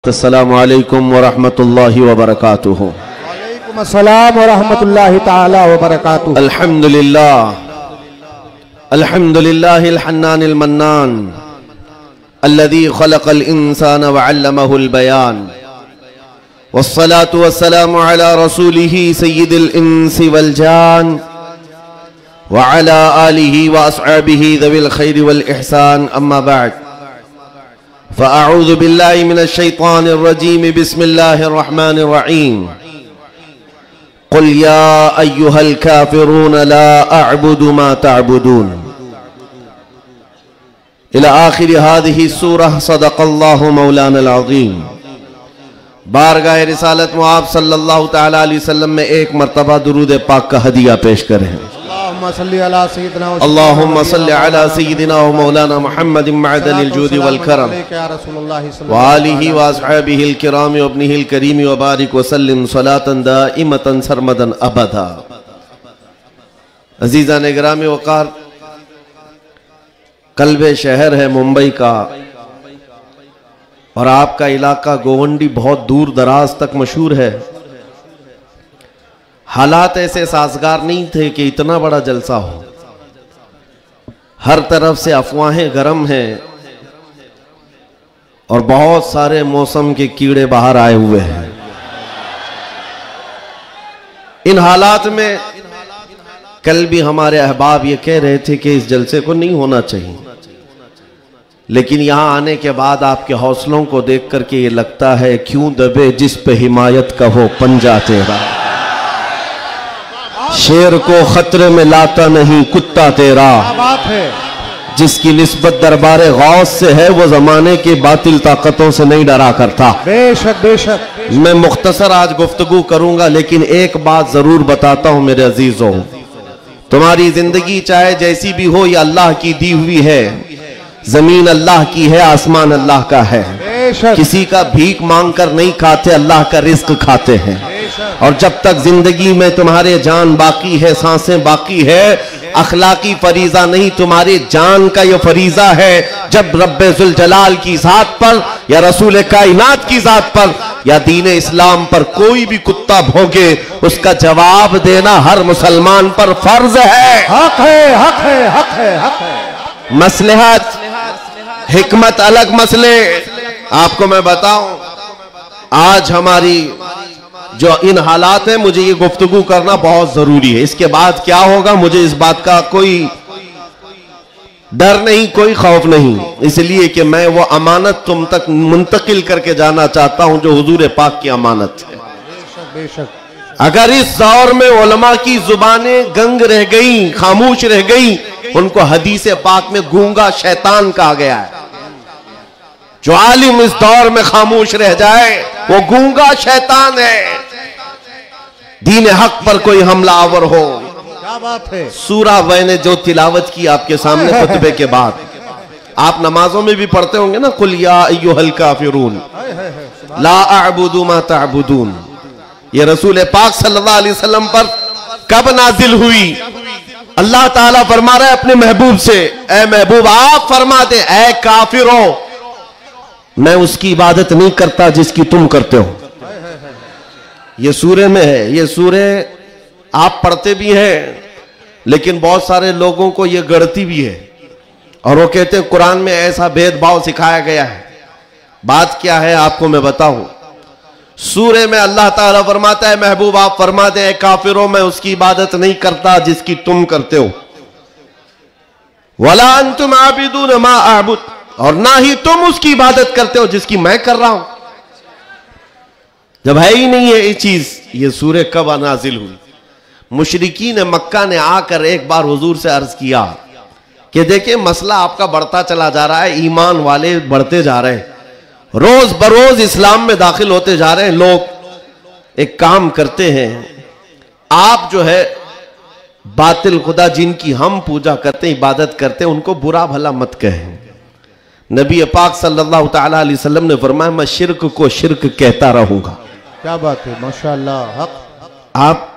अस्सलामु अलैकुम व रहमतुल्लाहि व बरकातुहू। वालेकुम अस्सलाम व रहमतुल्लाहि ताला व बरकातुहू। अल्हम्दुलिल्लाहिल हन्नानिल मन्नान अल्लज़ी खलक़ल इंसाना व अल्लमहुल बयान वस्सलातु वस्सलामु अला रसूलिही सय्यिदिल इंसी वल जान व अला आलिही व अस्हाबिही ज़विल खैरि वल इहसान। अम्मा बअद फ़अऊज़ु बिल्लाहि मिनश शैतानिर रजीम। बिस्मिल्लाहिर रहमानिर रहीम। क़ुल या अय्युहल काफ़िरून ला अअबुदु मा तअबुदून इला आखिर हाज़िही सूरह। सदक़ल्लाहु मौलानल अज़ीम। बारगाह रिसालत में आप सल्लल्लाहु तआला अलैहि वसल्लम में एक मरतबा दुरूद पाक का हदिया पेश करें। अल्लाहुम्मा सल्लि अला सय्यिदिना व मौलाना मुहम्मदिन मअदनिल जूदि वल करम व आलिहि व अस्हाबिहिल किराम व इब्निहिल करीम व बारिक व सल्लिम सलातन दाइमतन सरमदन अबदा। अजीज़ान गिरामी वक़ार, कल्बे शहर है मुंबई का और आपका इलाका गोवंडी बहुत दूर दराज तक मशहूर है। हालात ऐसे साजगार नहीं थे कि इतना बड़ा जलसा हो। हर तरफ से अफवाहें गर्म हैं और बहुत सारे मौसम के कीड़े बाहर आए हुए हैं। इन हालात में कल भी हमारे अहबाब ये कह रहे थे कि इस जलसे को नहीं होना चाहिए, लेकिन यहां आने के बाद आपके हौसलों को देख करके ये लगता है क्यों दबे जिस पे हिमायत का हो पंजा तेरा। शेर को खतरे में लाता नहीं कुत्ता तेरा। बात है। जिसकी निस्बत दरबारे गौस से है वो जमाने की बातिल ताकतों से नहीं डरा करता। बेशक बेशक। मैं मुख्तसर आज गुफ्तगू करूंगा, लेकिन एक बात जरूर बताता हूं मेरे अजीजों, तुम्हारी जिंदगी चाहे जैसी भी हो, ये अल्लाह की दी हुई है। जमीन अल्लाह की है, आसमान अल्लाह का है। किसी का भीख मांग कर नहीं खाते, अल्लाह का रिस्क खाते हैं। और जब तक जिंदगी में तुम्हारे जान बाकी है, सांसें बाकी है, अखलाकी फरीजा नहीं, तुम्हारे जान का ये फरीजा है। जब रब्बे जुल जलाल की जात पर या रसूल कायनात की जात पर या दीन इस्लाम पर कोई भी कुत्ता भौंके, उसका जवाब देना हर मुसलमान पर फर्ज है। हक है, हक है, हक है, हक है। मसलहत हिकमत अलग मसले। आपको मैं बताऊं, आज हमारी जो इन हालात है, मुझे ये गुफ्तगू करना बहुत जरूरी है। इसके बाद क्या होगा मुझे इस बात का कोई डर नहीं, कोई खौफ नहीं, इसलिए कि मैं वो अमानत तुम तक मुंतकिल करके जाना चाहता हूं जो हुजूर पाक की अमानत है। बेशक बेशक। अगर इस दौर में उलमा की जुबानें गंग रह गई, खामोश रह गई, उनको हदीस पाक में गूंगा शैतान कहा गया है। जो आलिम इस दौर में खामोश रह जाए वो गूंगा शैतान है। दीन हक पर कोई हमलावर हो। क्या बात है। सूरा मैंने जो तिलावत की आपके सामने खुतबे के बाद, आप नमाजों में भी पढ़ते होंगे ना, कुल या अय्युहल काफिरून ला अअबुदु मा तअबुदून। ये रसूल पाक सल्लल्लाहु अलैहि वसल्लम पर कब नाजिल हुई? अल्लाह ताला फरमा रहा है अपने महबूब से, ए महबूब आप फरमा दे, ए काफिरों, मैं उसकी इबादत नहीं करता जिसकी तुम करते हो। ये सूरे में है। ये सूरे आप पढ़ते भी हैं, लेकिन बहुत सारे लोगों को ये गढ़ती भी है और वो कहते हैं कुरान में ऐसा भेदभाव सिखाया गया है। बात क्या है आपको मैं बताऊं। सूरे में अल्लाह ताला फरमाता है महबूब आप फरमा दे, काफिरों मैं उसकी इबादत नहीं करता जिसकी तुम करते हो। वला अंतुम आबिदून मा अअबुद, और ना ही तुम उसकी इबादत करते हो जिसकी मैं कर रहा हूं। जब है ही नहीं है ये चीज, ये सूरे कब नाजिल हुई? मुशरिकीन मक्का ने आकर एक बार हुजूर से अर्ज किया कि देखिए मसला आपका बढ़ता चला जा रहा है, ईमान वाले बढ़ते जा रहे हैं, रोज बरोज इस्लाम में दाखिल होते जा रहे हैं लोग। एक काम करते हैं, आप जो है बातिल खुदा जिनकी हम पूजा करते हैं, इबादत करते हैं, उनको बुरा भला मत कहें। नबी पाक सल्लल्लाहु तआला अलैहि वसल्लम ने फरमाया मैं शिर्क को शिर्क कहता रहूंगा। क्या बात है, माशाअल्लाह। हक। आप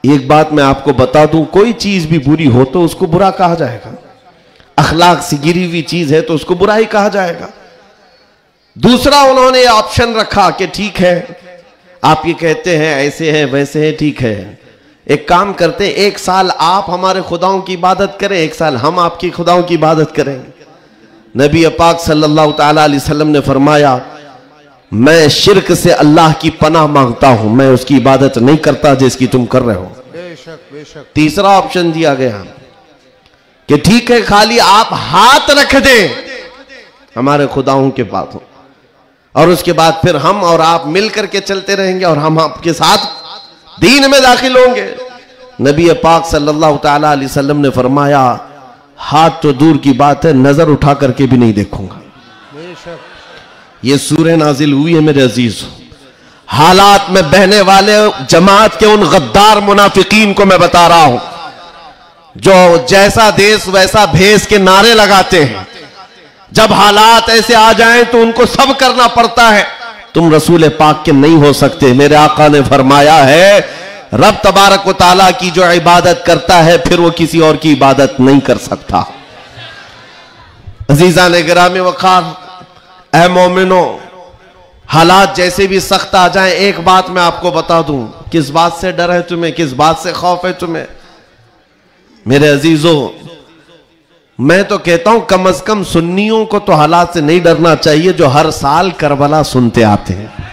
एक बात मैं आपको बता दूं, कोई चीज भी बुरी हो तो उसको बुरा कहा जाएगा। अखलाक से गिरी हुई चीज है तो उसको बुरा ही कहा जाएगा। दूसरा उन्होंने ऑप्शन रखा कि ठीक है, आप ये कहते हैं ऐसे है वैसे है, ठीक है, एक काम करते, एक साल आप हमारे खुदाओं की इबादत करें, एक साल हम आपकी खुदाओं की इबादत करें। नबी पाक सल्लल्लाहु ताला अलैहि वसल्लम ने फरमाया, मैं शिर्क से अल्लाह की पनाह मांगता हूं, मैं उसकी इबादत नहीं करता जिसकी तुम कर रहे हो। बेशक बेशक। तीसरा ऑप्शन दिया गया कि ठीक है, खाली आप हाथ रख दें हमारे खुदाओं के पास हो, और उसके बाद फिर हम और आप मिलकर के चलते रहेंगे और हम आपके साथ दीन में दाखिल होंगे। नबी पाक सल्लल्लाहु ताला अलैहि वसल्लम ने फरमाया, हाथ तो दूर की बात है, नजर उठा करके भी नहीं देखूंगा। ये सूरह नाजिल हुई है मेरे अजीज। हालात में बहने वाले जमात के उन गद्दार मुनाफिकीन को मैं बता रहा हूं, जो जैसा देश वैसा भेष के नारे लगाते हैं। जब हालात ऐसे आ जाएं तो उनको सब करना पड़ता है। तुम रसूल पाक के नहीं हो सकते। मेरे आका ने फरमाया है, रब तबारक व ताला की जो इबादत करता है फिर वो किसी और की इबादत नहीं कर सकता। अजीजा ने गिरामी वक़ार, ऐ मोमिनो, हालात जैसे भी सख्त आ जाएं, एक बात मैं आपको बता दूं, किस बात से डर है तुम्हें, किस बात से खौफ है तुम्हें? मेरे अजीजों, मैं तो कहता हूं कम से कम सुन्नियों को तो हालात से नहीं डरना चाहिए, जो हर साल करबला सुनते आते हैं।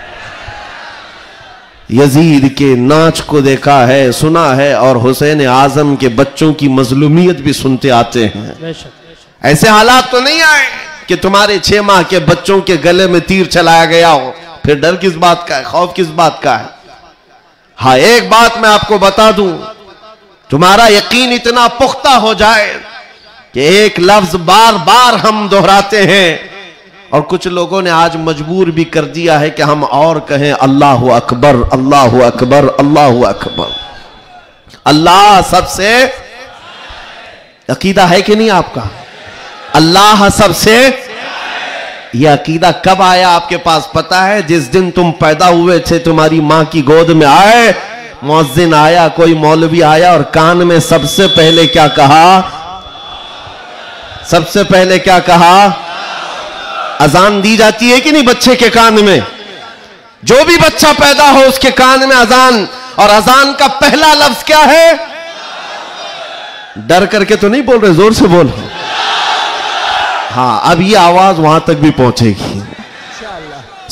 यजीद के नाच को देखा है, सुना है, और हुसैन आजम के बच्चों की मजलूमियत भी सुनते आते हैं। ऐसे हालात तो नहीं आए कि तुम्हारे 6 माह के बच्चों के गले में तीर चलाया गया हो, फिर डर किस बात का है, खौफ किस बात का है? हाँ, एक बात मैं आपको बता दूं, तुम्हारा यकीन इतना पुख्ता हो जाए कि एक लफ्ज बार बार हम दोहराते हैं, और कुछ लोगों ने आज मजबूर भी कर दिया है कि हम और कहें अल्लाहु अकबर, अल्लाहु अकबर, अल्लाहु अकबर। अल्लाह सबसे, अकीदा है कि नहीं आपका? अल्लाह सबसे, यह अकीदा कब आया आपके पास पता है? जिस दिन तुम पैदा हुए थे, तुम्हारी मां की गोद में आए, मुअज्जिन आया, कोई मौलवी आया और कान में सबसे पहले क्या कहा? सबसे पहले क्या कहा? अजान दी जाती है कि नहीं बच्चे के कान में? जो भी बच्चा पैदा हो उसके कान में अजान, और अजान का पहला लफ्ज क्या है? डर करके तो नहीं बोल रहे, जोर से बोल। हाँ, अब ये आवाज वहां तक भी पहुंचेगी।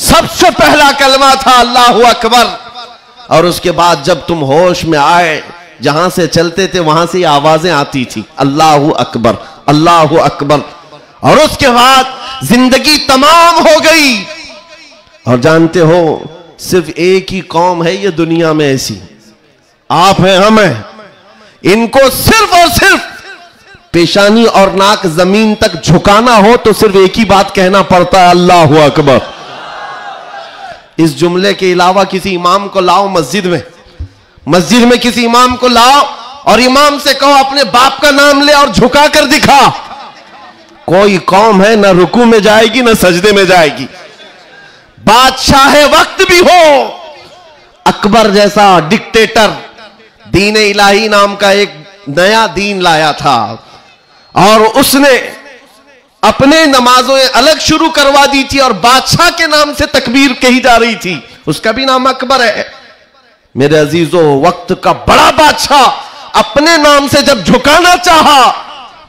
सबसे पहला कलमा था अल्लाहु अकबर, और उसके बाद जब तुम होश में आए, जहां से चलते थे वहां से आवाजें आती थी, अल्लाहु अकबर, अल्लाहु अकबर। और उसके बाद जिंदगी तमाम हो गई। और जानते हो, सिर्फ एक ही कौम है ये दुनिया में ऐसी, आप हैं, हम हैं, इनको सिर्फ और सिर्फ पेशानी और नाक जमीन तक झुकाना हो तो सिर्फ एक ही बात कहना पड़ता है, अल्लाहु अकबर। इस जुमले के अलावा किसी इमाम को लाओ मस्जिद में किसी इमाम को लाओ और इमाम से कहो अपने बाप का नाम ले और झुका कर दिखा, कोई कौम है ना रुकू में जाएगी ना सजदे में जाएगी। बादशाह वक्त भी हो, अकबर जैसा डिक्टेटर दीन इलाही नाम का एक नया दीन लाया था, और उसने अपने नमाजों अलग शुरू करवा दी थी और बादशाह के नाम से तकबीर कही जा रही थी, उसका भी नाम अकबर है। मेरे अजीजों, वक्त का बड़ा बादशाह अपने नाम से जब झुकाना चाहा,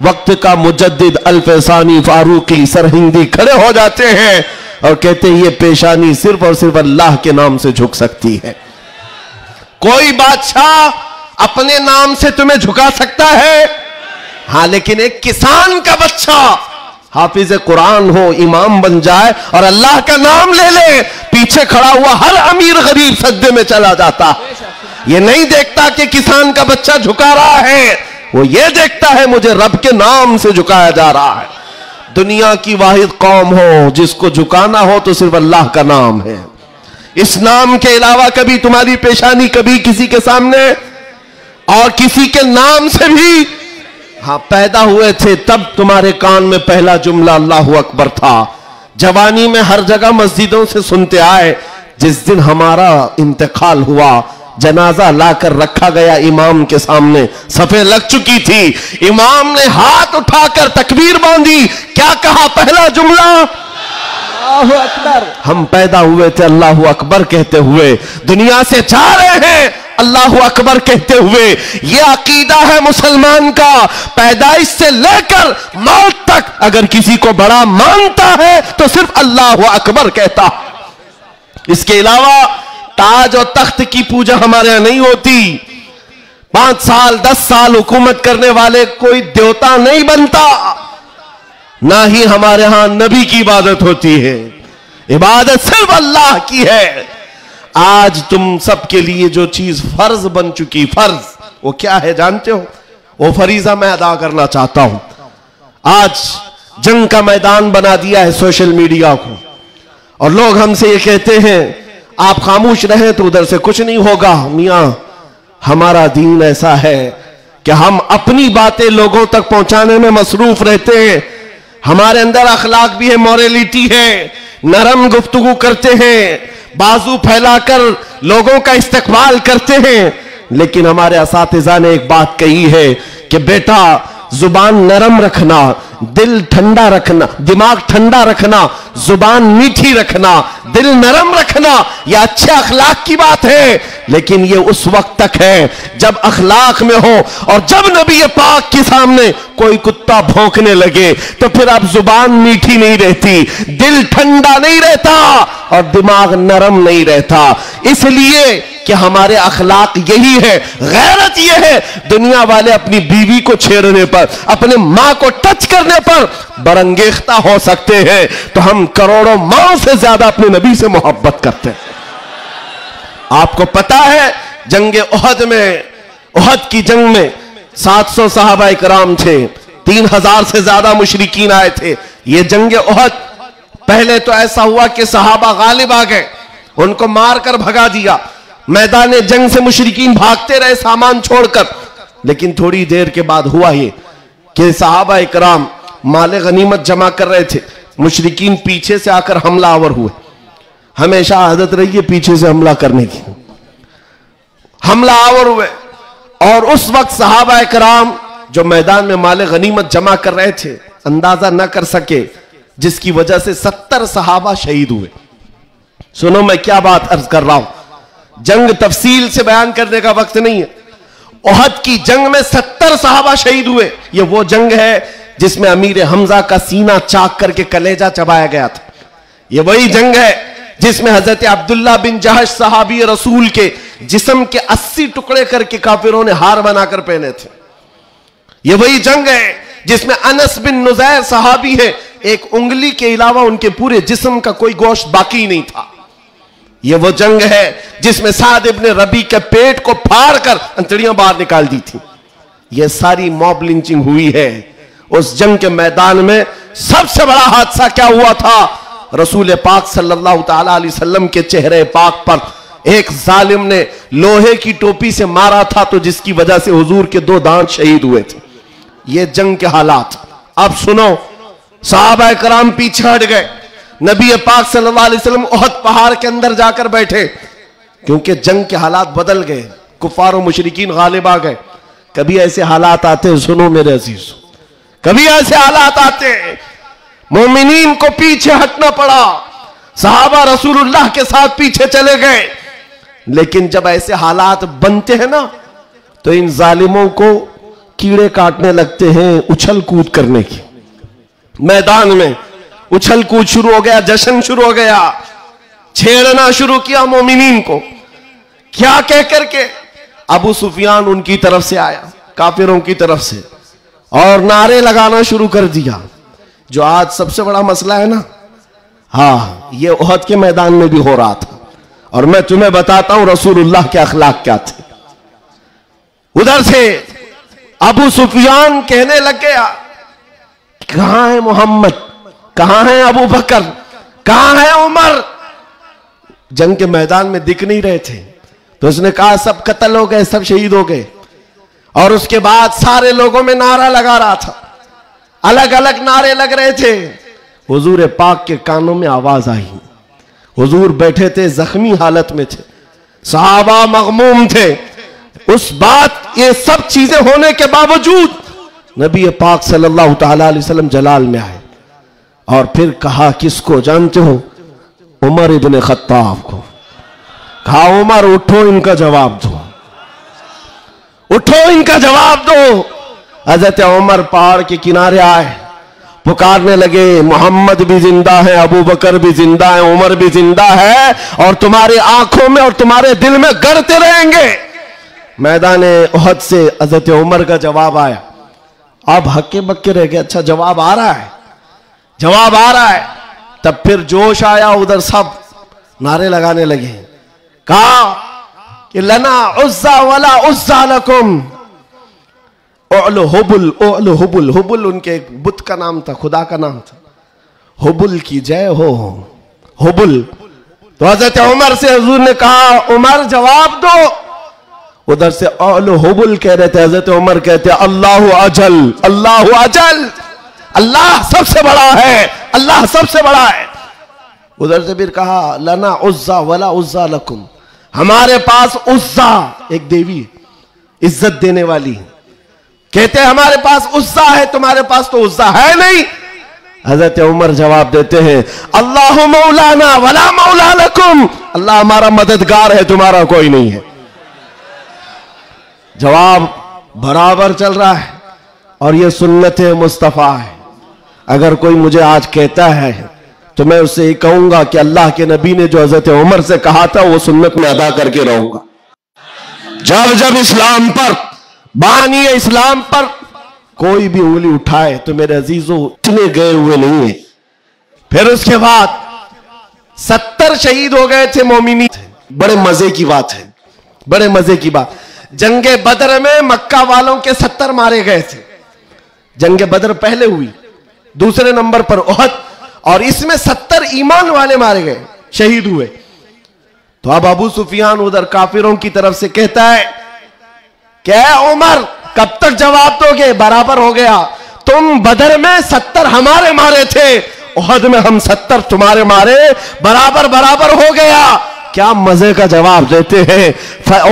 वक्त का मुजद्दिद अल्फसानी फारूकी सरहिंदी खड़े हो जाते हैं और कहते हैं ये पेशानी सिर्फ और सिर्फ अल्लाह के नाम से झुक सकती है। कोई बादशाह अपने नाम से तुम्हें झुका सकता है? हाँ, लेकिन एक किसान का बच्चा हाफिज कुरान हो, इमाम बन जाए और अल्लाह का नाम ले ले, पीछे खड़ा हुआ हर अमीर गरीब सजदे में चला जाता। ये नहीं देखता कि किसान का बच्चा झुका रहा है, वो ये देखता है मुझे रब के नाम से झुकाया जा रहा है। दुनिया की वाहिद कौम हो जिसको झुकाना हो तो सिर्फ अल्लाह का नाम है। इस नाम के अलावा कभी तुम्हारी पेशानी कभी किसी के सामने, और किसी के नाम से भी, हाँ, पैदा हुए थे तब तुम्हारे कान में पहला जुमला अल्लाहु अकबर था। जवानी में हर जगह मस्जिदों से सुनते आए। जिस दिन हमारा इंतकाल हुआ, जनाजा लाकर रखा गया इमाम के सामने, सफे लग चुकी थी, इमाम ने हाथ उठाकर तकबीर बांधी, क्या कहा? पहला जुमला अल्लाहु अकबर। हम पैदा हुए थे अल्लाहु अकबर कहते हुए, दुनिया से जा रहे हैं अल्लाहु अकबर कहते हुए। ये अकीदा है मुसलमान का, पैदाइश से लेकर मौत तक अगर किसी को बड़ा मानता है तो सिर्फ अल्लाहु अकबर कहता। इसके अलावा ताज और तख्त की पूजा हमारे यहां नहीं होती। 5 साल 10 साल हुकूमत करने वाले कोई देवता नहीं बनता, ना ही हमारे यहां नबी की इबादत होती है। इबादत सिर्फ अल्लाह की है। आज तुम सबके लिए जो चीज फर्ज बन चुकी, फर्ज वो क्या है जानते हो? वो फरीजा मैं अदा करना चाहता हूं। आज जंग का मैदान बना दिया है सोशल मीडिया को, और लोग हमसे ये कहते हैं आप खामोश रहें तो उधर से कुछ नहीं होगा। मियां, हमारा दीन ऐसा है कि हम अपनी बातें लोगों तक पहुंचाने में मसरूफ रहते हैं। हमारे अंदर अखलाक भी है, मॉरलिटी है, नरम गुफ्तगू करते हैं, बाजू फैलाकर लोगों का इस्तकबाल करते हैं। लेकिन हमारे असातिज़ा ने एक बात कही है कि बेटा जुबान नरम रखना, दिल ठंडा रखना, दिमाग ठंडा रखना, जुबान मीठी रखना, दिल नरम रखना, यह अच्छे अखलाक की बात है। लेकिन यह उस वक्त तक है जब अखलाक में हो, और जब नबी पाक के सामने कोई कुत्ता भौंकने लगे तो फिर अब जुबान मीठी नहीं रहती, दिल ठंडा नहीं रहता और दिमाग नरम नहीं रहता। इसलिए कि हमारे अखलाक यही है, गैरत यह है। दुनिया वाले अपनी बीवी को छेड़ने पर, अपने मां को टच करने पर बरंगेख्ता हो सकते हैं, तो हम करोड़ों मां से ज्यादा अपने नबी से मोहब्बत करते हैं। आपको पता है जंग उहद में, उहद की जंग में 700 सहाबा इकराम थे, 3000 से ज्यादा मुशरिकीन आए थे। ये जंग उहद पहले तो ऐसा हुआ कि सहाबा गालिब आ गए, उनको मारकर भगा दिया। मैदान जंग से मुशरिकीन भागते रहे सामान छोड़कर। लेकिन थोड़ी देर के बाद हुआ ये कि सहाबा इकराम माले गनीमत जमा कर रहे थे, मुशरिकीन पीछे से आकर हमलावर हुए। हमेशा आदत रही है पीछे से हमला करने की, हमलावर हुए। और उस वक्त सहाबा इकराम जो मैदान में माले गनीमत जमा कर रहे थे अंदाजा न कर सके, जिसकी वजह से 70 सहाबा शहीद हुए। सुनो मैं क्या बात अर्ज कर रहा हूं, जंग तफसील से बयान करने का वक्त नहीं है। उहद की जंग में 70 सहाबा शहीद हुए। ये वो जंग है जिसमें अमीर हमजा का सीना चाक करके कलेजा चबाया गया था। ये वही जंग है जिसमें हजरत अब्दुल्ला बिन जहश सहाबी रसूल के जिस्म के 80 टुकड़े करके काफिरों ने हार बनाकर पहने थे। ये वही जंग है जिसमें अनस बिन नुज़ैर सहाबी है, एक उंगली के अलावा उनके पूरे जिस्म का कोई गोश्त बाकी नहीं था। यह वो जंग है जिसमें साद इब्न रबी के पेट को फाड़ कर अंतड़ियां बाहर निकाल दी थी। यह सारी मॉब लिंचिंग हुई है। उस जंग के मैदान में सबसे बड़ा हादसा क्या हुआ था? रसूल पाक सल्लल्लाहु ताला अलैहि वसल्लम के चेहरे पाक पर एक जालिम ने लोहे की टोपी से मारा था, तो जिसकी वजह से हुजूर के 2 दांत शहीद हुए थे। ये जंग के हालात। अब सुनो, सहाबा कराम पीछे हट गए, नबी पाक सल्लल्लाहु अलैहि वसल्लम उहद पहाड़ के अंदर जाकर बैठे, क्योंकि जंग के हालात बदल गए, कुफार और मुशरिकीन गालिब आ गए। कभी ऐसे हालात आते हैं, सुनो मेरे अजीज, कभी ऐसे हालात आते हैं मोमिनीन को पीछे हटना पड़ा, सहाबा रसूलुल्लाह के साथ पीछे चले गए। लेकिन जब ऐसे हालात बनते हैं ना, तो इन जालिमों को कीड़े काटने लगते हैं उछल कूद करने की। मैदान में उछल कूद शुरू हो गया, जश्न शुरू हो गया, छेड़ना शुरू किया मोमिनीन को। क्या कह करके? अबू सुफियान उनकी तरफ से आया, काफिरों की तरफ से, और नारे लगाना शुरू कर दिया। जो आज सबसे बड़ा मसला है ना, हाँ, ये उहद के मैदान में भी हो रहा था। और मैं तुम्हें बताता हूं रसूलुल्लाह के अखलाक क्या थे। उधर से अबू सुफियान कहने लग गया, कहां है मोहम्मद, कहां है अबू बकर, कहां है उमर? जंग के मैदान में दिख नहीं रहे थे। तो उसने कहा सब कत्ल हो गए, सब शहीद हो गए। और उसके बाद सारे लोगों में नारा लगा रहा था, अलग अलग नारे लग रहे थे। हुजूर पाक के कानों में आवाज आई। हुजूर बैठे थे, जख्मी हालत में थे, सहाबा मगमूम थे। उस बात, ये सब चीजें होने के बावजूद नबी पाक सल्लल्लाहु ताला अलैहि वसल्लम जलाल में आए। और फिर कहा किसको जानते हो? उमर इब्ने खत्ताब को। कहा उमर उठो, इनका जवाब दो, उठो इनका जवाब दो। हजरत उमर पहाड़ के किनारे आए, पुकारने लगे मोहम्मद भी जिंदा है, अबू बकर भी जिंदा है, उमर भी जिंदा है और तुम्हारी आंखों में और तुम्हारे दिल में गड़ते रहेंगे। मैदान उहद से हजरत उमर का जवाब आया। अब हक्के बक्के रह गए, अच्छा जवाब आ रहा है, जवाब आ रहा है। तब फिर जोश आया, उधर सब नारे लगाने लगे। कहा कि लना उज्जा वला उज्जा लकुम, हुबुल हुबुल, हुबुल उनके एक बुत का नाम था, खुदा का नाम था। हुबुल की जय हो, हुबुल। तो हजरत उमर से हुजूर ने कहा उमर जवाब दो। उधर से हुबुल कह रहे थे, हजरत उमर कहते अल्लाह अजल, अल्लाह अजल, अल्लाह सबसे बड़ा है, अल्लाह सबसे बड़ा है। उधर से फिर कहा लना उज्जा वला उज्जा लकुम, हमारे पास उज्जा एक देवी इज्जत देने वाली, कहते हैं हमारे पास उज्जा है, तुम्हारे पास तो उज्जा है नहीं। हजरत उमर जवाब देते हैं अल्लाह मौलाना वला मौला लकुम, अल्लाह हमारा मददगार है, तुम्हारा कोई नहीं है। जवाब बराबर चल रहा है और यह सुन्नत मुस्तफा है। अगर कोई मुझे आज कहता है तो मैं उससे ये कहूंगा कि अल्लाह के नबी ने जो हजरत उमर से कहा था वो सुन्नत में अदा करके रहूंगा। जब जब इस्लाम पर, बानी इस्लाम पर कोई भी उंगली उठाए तो मेरे अजीजों इतने गए हुए नहीं है। फिर उसके बाद 70 शहीद हो गए थे मोमिनी। बड़े मजे की बात है, बड़े मजे की बात, जंगे बदर में मक्का वालों के 70 मारे गए थे। जंगे बदर पहले हुई, दूसरे नंबर पर उहद, और इसमें 70 ईमान वाले मारे गए, शहीद हुए। तो अब अबू सुफियान उधर काफिरों की तरफ से कहता है क्या उमर कब तक जवाब दोगे? बराबर हो गया, तुम बदर में 70 हमारे मारे थे, उहद में हम 70 तुम्हारे मारे, बराबर बराबर हो गया। क्या मजे का जवाब देते हैं।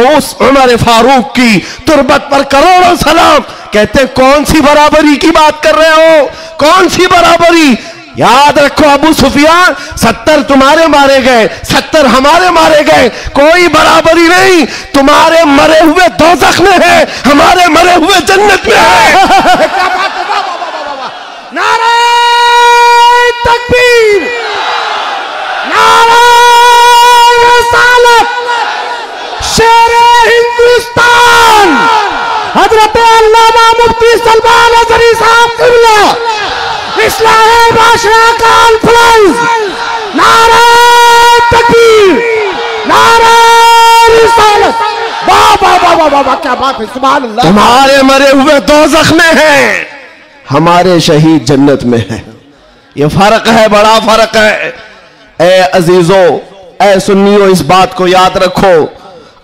उस उमर फारूक की तुरबत पर करोड़ों सलाम। कहते कौन सी बराबरी की बात कर रहे हो, कौन सी बराबरी? याद रखो अबू सुफियान, 70 तुम्हारे मारे गए, 70 हमारे मारे गए, कोई बराबरी नहीं। तुम्हारे मरे हुए दोज़ख में है, हमारे मरे हुए जन्नत में है। नारे तकबीर, नारे रिसालत, शेरे हिंदुस्तान, हजरत अल्लामा मुफ्ती सलमान अज़हरी साहब क़िबला, इस्लाह बादशाह का अल्फलाइज, नारे तकबीर, नारे रिसालत। वाह वाह वाह वाह वाह, क्या बात है, सुभान अल्लाह। तुम्हारे मरे हुए दोज़ख में हैं, हमारे शहीद जन्नत में हैं। ये फर्क है, बड़ा फर्क है। ए अजीजों, ए सुन्नियों, इस बात को याद रखो।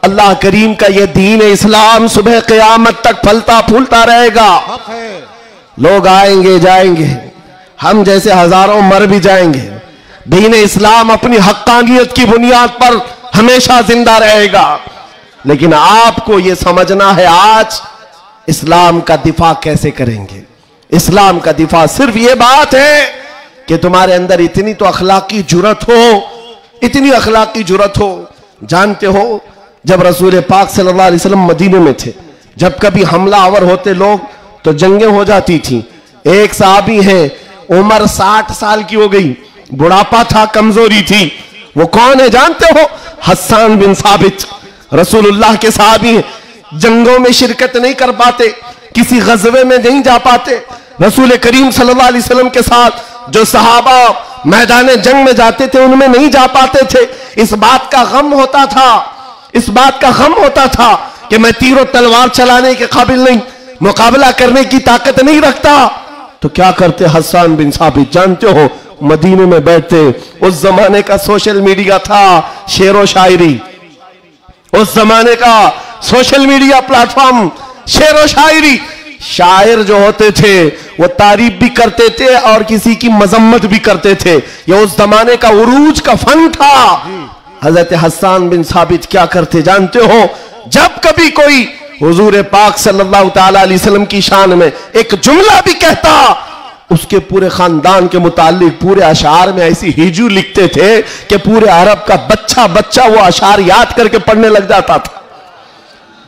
अल्लाह करीम का ये दीन इस्लाम सुबह क़यामत तक फलता फूलता रहेगा। लोग आएंगे जाएंगे, हम जैसे हजारों मर भी जाएंगे, दीन इस्लाम अपनी हक्कानियत की बुनियाद पर हमेशा जिंदा रहेगा। लेकिन आपको यह समझना है आज इस्लाम का दिफा कैसे करेंगे। इस्लाम का दिफा सिर्फ यह बात है कि तुम्हारे अंदर इतनी तो अखलाकी जुर्रत हो, इतनी अखलाकी जुर्रत हो। जानते हो जब रसूल पाक सल्लल्लाहु अलैहि वसल्लम मदीने में थे, जब कभी हमलावर होते लोग तो जंगें हो जाती थी। एक सहाबी है, उम्र 60 साल की हो गई, बुढ़ापा था, कमजोरी थी। वो कौन है जानते हो? हस्सान बिन साबित, रसूलुल्लाह के सहाबी हैं। जंगों में शिरकत नहीं कर पाते, किसी गज़वे में नहीं जा पाते। रसूल करीम सल्लल्लाहु अलैहि वसल्लम के साथ जो सहाबा मैदान जंग में जाते थे उनमें नहीं जा पाते थे। इस बात का गम होता था, इस बात का गम होता था कि मैं तीरों तलवार चलाने के काबिल नहीं, मुकाबला करने की ताकत नहीं रखता। तो क्या करते हस्सान बिन साबित? जानते हो, मदीने में बैठते। उस जमाने का सोशल मीडिया था, शेरो शायरी, उस जमाने का सोशल मीडिया प्लेटफॉर्म, शेरो शायरी। शायर जो होते थे वो तारीफ भी करते थे और किसी की मजम्मत भी करते थे। ये उस जमाने का उरूज का फन था। हजरत हस्सान बिन साबित क्या करते जानते हो? जब कभी कोई हुजूर पाक सल्लल्लाहु ताला अलैहि वसल्लम की शान में एक जुमला भी कहता उसके पूरे खानदान के मुतालिक पूरे अशार में ऐसी हिजू लिखते थे कि पूरे अरब का बच्चा बच्चा वो अशार याद करके पढ़ने लग जाता था।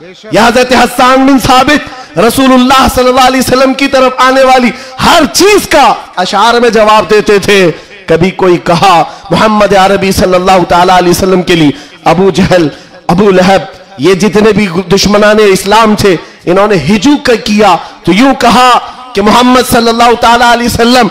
हज़रत हस्सान बिन साबित रसूलुल्लाह सल्लल्लाहु अलैहि वसल्लम की तरफ आने वाली हर चीज का अशार में जवाब देते थे। कभी कोई कहा मोहम्मद अरबी सल्लल्लाहु ताला अलैहि वसल्लम के लिए अबू जहल, अबू लहब, ये जितने भी दुश्मनाने इस्लाम थे, इन्होंने हिजू किया तो यूं कहा कि मोहम्मद सल्लल्लाहु ताला अलैहि वसल्लम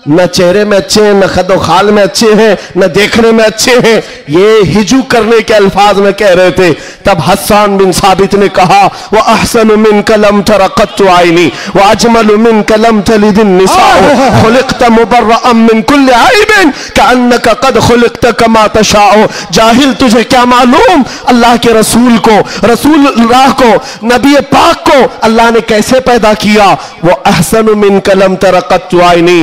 न चेहरे में अच्छे हैं, न खदो खाल में अच्छे हैं, न देखने में अच्छे हैं, ये हिजू करने के अल्फाज में कह रहे थे। तब हस्सान बिन साबित ने कहा वह अहसनु मिन कलम तरक़त्तु आइनी व अजमलु मिन कलम तलिदिन निसाउ खुलिक़त मुबर्रअम मिन कुल्लि आइबिन कअन्नका क़द खुलिक़त कमा तशाउ। जाहिल, तुझे क्या मालूम अल्लाह के रसूल को, रसूलुल्लाह को, नबी पाक को अल्लाह ने कैसे पैदा किया। वो अहसनु मिन कलम तरक़त्तु आइनी,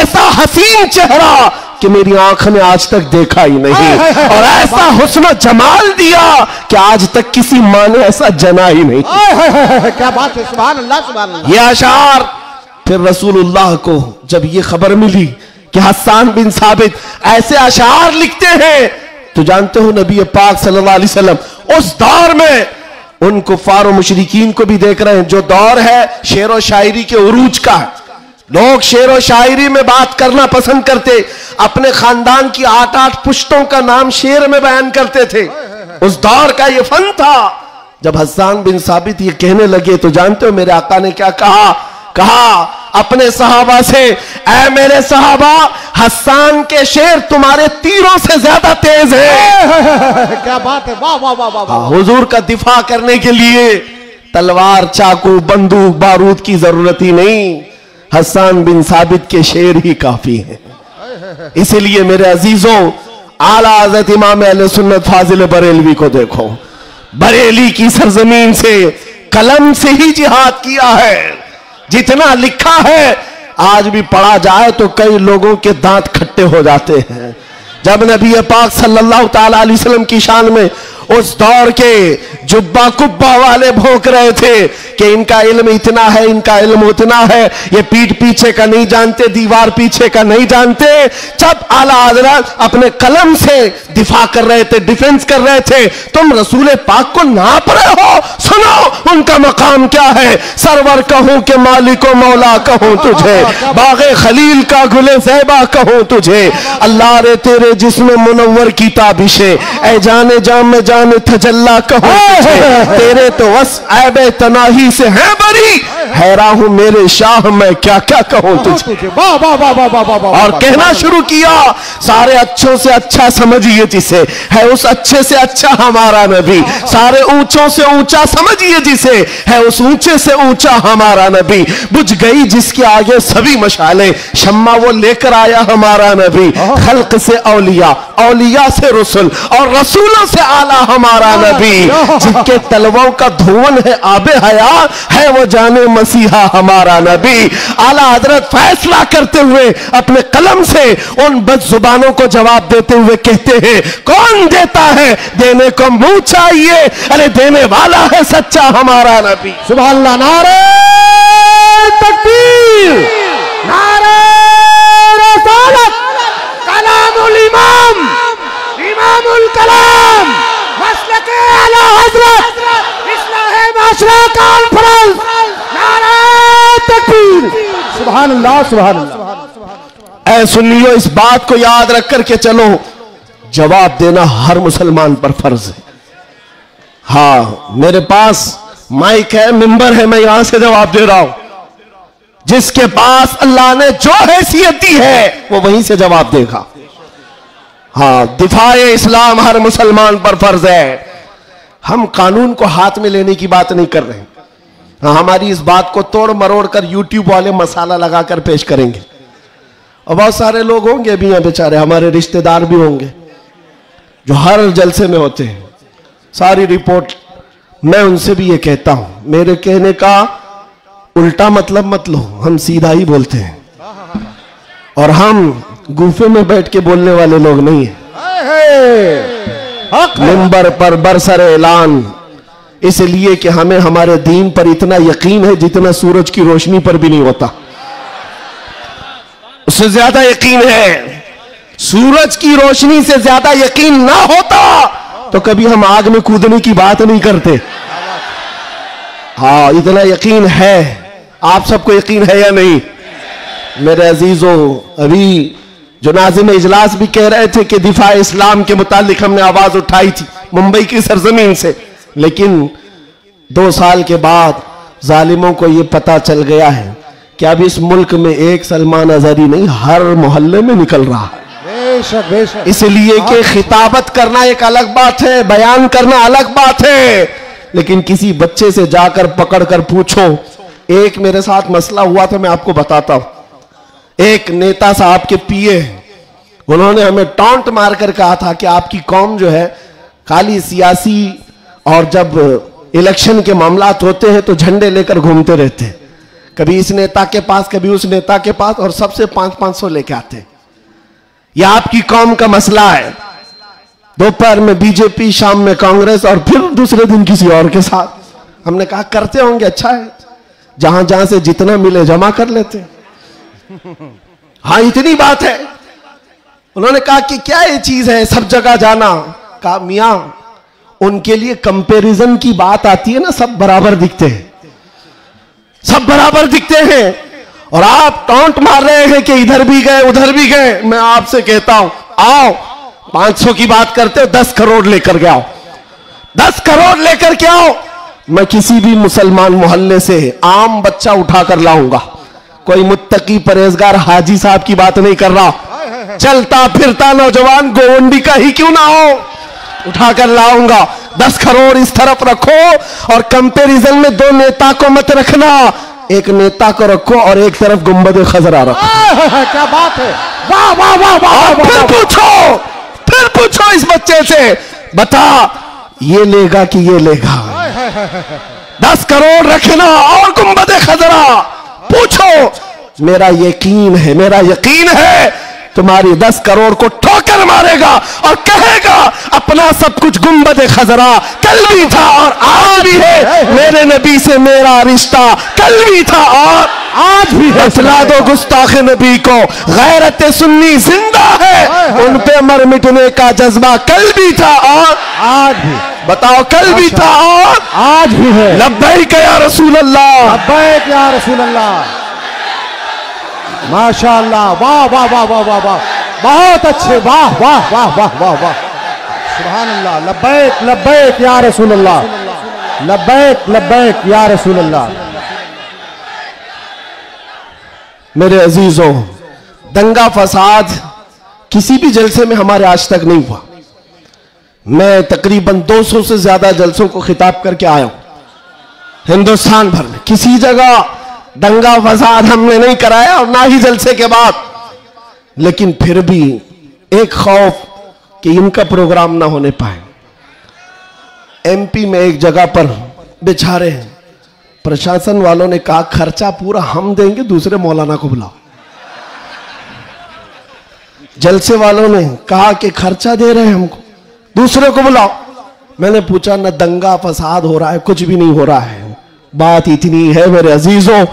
ऐसा हसीन चेहरा कि मेरी आंख ने आज तक देखा ही नहीं, और ऐसा हुस्न जमाल दिया कि आज तक किसी माँ ने ऐसा जना ही नहीं। क्या बात है, सुभान अल्लाह सुभान अल्लाह। ये अशार फिर रसूलुल्लाह को जब ये खबर मिली कि हस्सान बिन साबित ऐसे अशार लिखते हैं, तो जानते हो नबी पाक सल्लल्लाहु अलैहि वसल्लम उस दौर में उन कुफ्फार और मुशरिकीन को भी देख रहे हैं। जो दौर है शेर और शायरी के उरूज का है, लोग शेर और शायरी में बात करना पसंद करते, अपने खानदान की 8-8 पुश्तों का नाम शेर में बयान करते थे। उस दौर का ये फन था। जब हस्सान बिन साबित ये कहने लगे तो जानते हो मेरे आका ने क्या कहा? कहा अपने सहाबा से, ऐ मेरे सहाबा, हस्सान के शेर तुम्हारे तीरों से ज्यादा तेज है। क्या बात है, वाह वाह वाह वाह। हुजूर का दिफा करने के लिए तलवार, चाकू, बंदूक, बारूद की जरूरत ही नहीं, हस्सान बिन साबित के शेर ही काफी हैं। इसीलिए मेरे अजीजों, आला हज़रत इमाम अहले सुन्नत फाजिल बरेलवी को देखो, बरेली की सरजमीन से कलम से ही जिहाद किया है। जितना लिखा है आज भी पढ़ा जाए तो कई लोगों के दांत खट्टे हो जाते हैं। जब नबी पाक सल्लल्लाहु ताला अलैहि वसल्लम की शान में उस दौर के जुब्बा कुब्बा वाले भौंक रहे थे कि इनका इल्म इतना है, इनका इल्म उतना है, ये पीठ पीछे का नहीं जानते, दीवार पीछे का नहीं जानते, जब आला हज़रत अपने कलम से दिफा कर रहे थे, डिफेंस कर रहे थे, तुम रसूल पाक को नाप रहे हो। सुनो उनका मकाम क्या है। सरवर कहूं कि मालिको मौला कहूं तुझे, बागे खलील का गुले ज़ैबा कहूं तुझे, अल्लाह रे तेरे जिस्म मुनव्वर की ताबिशे, ऐ जाने जाम में जाने तजल्ला कहूं तुझे, तेरे तो वस ऐबे तनाही से है बरी, हैरान हूं मेरे शाह मैं क्या क्या कहूं तुझे। वाह वाह वाह वाह वाह वाह। और कहना शुरू किया, सारे अच्छों से अच्छा समझिए जिसे, है उस अच्छे से अच्छा हमारा नबी, सारे ऊंचों से ऊंचा समझिए जिसे, है उस ऊंचे से ऊंचा हमारा नबी, बुझ गई जिसके आगे सभी मशाले, शम्मा वो लेकर आया हमारा नबी, खल्क से औलिया, औलिया से रसूल, और रसूलों से आला हमारा नबी, जिनके तलवों का धुवन है आबे हया, है वो जाने मसीहा हमारा नबी। आला हजरत फैसला करते हुए अपने कलम से उन बदजुबानों को जवाब देते हुए कहते हैं, कौन देता है, देने को मुंह चाहिए, अरे देने वाला है सच्चा हमारा नबी। सुभान अल्लाह। नारे तकबीर, नारे रसालत, कलामुल इमाम, इमामुल कलाम, मसलके आला हजरत, इस्लाहे माशरा कॉन्फ्रेंस, नारे तकबीर। सुभान अल्लाह सुभान अल्लाह। ऐ सुनियो, इस बात को याद रख करके चलो, जवाब देना हर मुसलमान पर फर्ज है। हाँ, मेरे पास माइक है, मिंबर है, मैं यहां से जवाब दे रहा हूं। जिसके पास अल्लाह ने जो हैसियत दी है वो वहीं से जवाब देगा। हाँ, दिफाए इस्लाम हर मुसलमान पर फर्ज है। हम कानून को हाथ में लेने की बात नहीं कर रहे हैं। हाँ, हमारी इस बात को तोड़ मरोड़ कर यूट्यूब वाले मसाला लगाकर पेश करेंगे, और बहुत सारे लोग होंगे भी यहाँ बेचारे, हमारे रिश्तेदार भी होंगे जो हर जलसे में होते हैं, सारी रिपोर्ट। मैं उनसे भी ये कहता हूं, मेरे कहने का उल्टा मतलब मत लो, हम सीधा ही बोलते हैं, और हम गुफे में बैठ के बोलने वाले लोग नहीं है। मिंबर पर बरसर ऐलान, इसलिए कि हमें हमारे दीन पर इतना यकीन है जितना सूरज की रोशनी पर भी नहीं होता। उससे ज्यादा यकीन है। सूरज की रोशनी से ज्यादा यकीन ना होता तो कभी हम आग में कूदने की बात नहीं करते। हाँ, इतना यकीन है। आप सबको यकीन है या नहीं? मेरे अजीजों, अभी जो नाज़िम इजलास भी कह रहे थे कि दिफा इस्लाम के मुतालिक हमने आवाज उठाई थी मुंबई की सरजमीन से, लेकिन 2 साल के बाद जालिमों को यह पता चल गया है कि अब इस मुल्क में एक सलमान अजहरी नहीं, हर मोहल्ले में निकल रहा है। बेशक बेशक। इसलिए कि खिताबत करना एक अलग बात है, बयान करना अलग बात है, लेकिन किसी बच्चे से जाकर पकड़कर पूछो। एक मेरे साथ मसला हुआ था, मैं आपको बताता हूं। एक नेता साहब के पीए, उन्होंने हमें टॉन्ट मारकर कहा था कि आपकी कौम जो है खाली सियासी, और जब इलेक्शन के मामलात होते हैं तो झंडे लेकर घूमते रहते हैं, कभी इस नेता के पास कभी उस नेता के पास, और सबसे 500-500 लेके आते हैं। यह आपकी कौम का मसला है। दोपहर में बीजेपी, शाम में कांग्रेस, और फिर दूसरे दिन किसी और के साथ। हमने कहा करते होंगे, अच्छा है, जहां जहां से जितना मिले जमा कर लेते। हाँ, इतनी बात है। उन्होंने कहा कि क्या ये चीज है सब जगह जाना? कहा मियां, उनके लिए कंपैरिजन की बात आती है ना, सब बराबर दिखते हैं, सब बराबर दिखते हैं, और आप टॉन्ट मार रहे हैं कि इधर भी गए उधर भी गए। मैं आपसे कहता हूं, आओ 500 की बात करते हो, 10 करोड़ लेकर के आओ, 10 करोड़ लेकर के आओ। मैं किसी भी मुसलमान मोहल्ले से आम बच्चा उठाकर लाऊंगा, कोई मुत्तकी परहेजगार हाजी साहब की बात नहीं कर रहा, चलता फिरता नौजवान गोवंडी का ही क्यों ना हो, उठाकर लाऊंगा। 10 करोड़ इस तरफ रखो, और कंपैरिजन में 2 नेता को मत रखना, एक नेता को रखो और एक तरफ गुंबद खजरा रखो। क्या बात है, वाह वाह वाह वाह। फिर पूछो इस बच्चे से, बता ये लेगा कि ये लेगा? 10 करोड़ रखना और गुंबद खजरा, पूछो। मेरा यकीन है तुम्हारी 10 करोड़ को ठोकर मारेगा और कहेगा अपना सब कुछ गुंबद खजरा कल भी था और आज भी है, मेरे नबी से मेरा रिश्ता कल भी था और आज भी है। बतला दो गुस्ताख नबी को, गैरत सुन्नी जिंदा है, उन पे मर मिटने का जज्बा कल भी था और आज भी। बताओ, कल भी था और आज भी है। लब्बैक या रसूल अल्लाह, लब्बैक या रसूल अल्लाह। माशाअल्लाह, वाह वाह वाह वाह वाह वाह, बहुत अच्छे, वाह वाह वाह वाह वाह वाह, सुभान अल्लाह। लब्बैक लब्बैक या रसूल अल्लाह, लब्बैक लब्बैक या रसूल अल्लाह। मेरे अजीजों, दंगा फसाद किसी भी जलसे में हमारे आज तक नहीं हुआ। मैं तकरीबन 200 से ज्यादा जलसों को खिताब करके आया हूं हिंदुस्तान भर में, किसी जगह दंगा फसाद हमने नहीं कराया और ना ही जलसे के बाद। लेकिन फिर भी एक खौफ कि इनका प्रोग्राम ना होने पाए। एमपी में एक जगह पर बेचारे प्रशासन वालों ने कहा खर्चा पूरा हम देंगे, दूसरे मौलाना को बुलाओ। जलसे वालों ने कहा कि खर्चा दे रहे हैं हमको, दूसरे को बुलाओ। मैंने पूछा, न दंगा फसाद हो रहा है, कुछ भी नहीं हो रहा है। बात इतनी है मेरे अजीजों,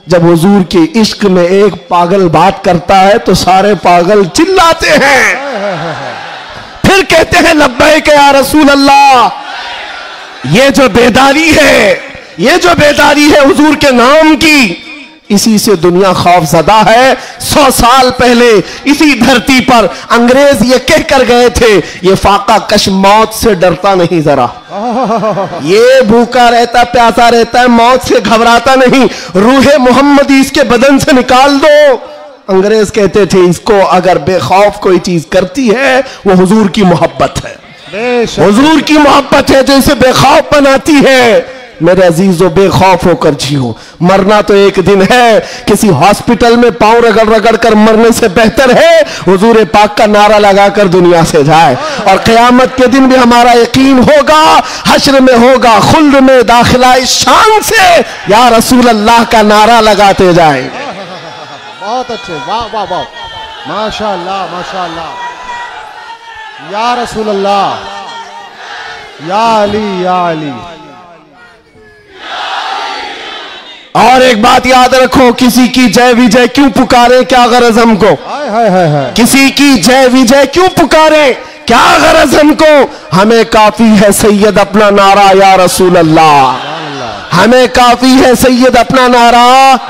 जब हुजूर के इश्क में एक पागल बात करता है तो सारे पागल चिल्लाते हैं, फिर कहते हैं लब्बैक या रसूल अल्लाह। ये जो बेदारी है हुजूर के नाम की, इसी से दुनिया खौफजदा है। 100 साल पहले इसी धरती पर अंग्रेज ये कह कर गए थे, ये फाका कश मौत से डरता नहीं, जरा ये भूखा रहता प्यासा रहता है, मौत से घबराता नहीं, रूहे मोहम्मदी इसके बदन से निकाल दो। अंग्रेज कहते थे इसको अगर बेखौफ कोई चीज करती है वो हुजूर की मोहब्बत है, हुजूर की मोहब्बत है जो इसे बेखौफ बनाती है। मेरे अजीजों, बेखौफ होकर जियो, मरना तो एक दिन है। किसी हॉस्पिटल में पांव रगड़ रगड़ कर मरने से बेहतर है हुजूर पाक का नारा लगाकर दुनिया से जाए। और क़यामत के दिन भी हमारा यकीन होगा, हश्र में होगा खुल्द में दाखिला इस शान से या रसूल अल्लाह का नारा लगाते जाए। बहुत अच्छे, वाह वाह वाह, माशाअल्लाह माशाअल्लाह। या रसूल अल्लाह, या अली या अली। और एक बात याद रखो, किसी की जय विजय क्यों पुकारे, क्या गरज हमको? किसी की जय विजय क्यों पुकारे, क्या गरज हमको? हमें काफी है सैयद अपना नारा या रसूल अल्लाह, हमें काफी है सैयद अपना नारा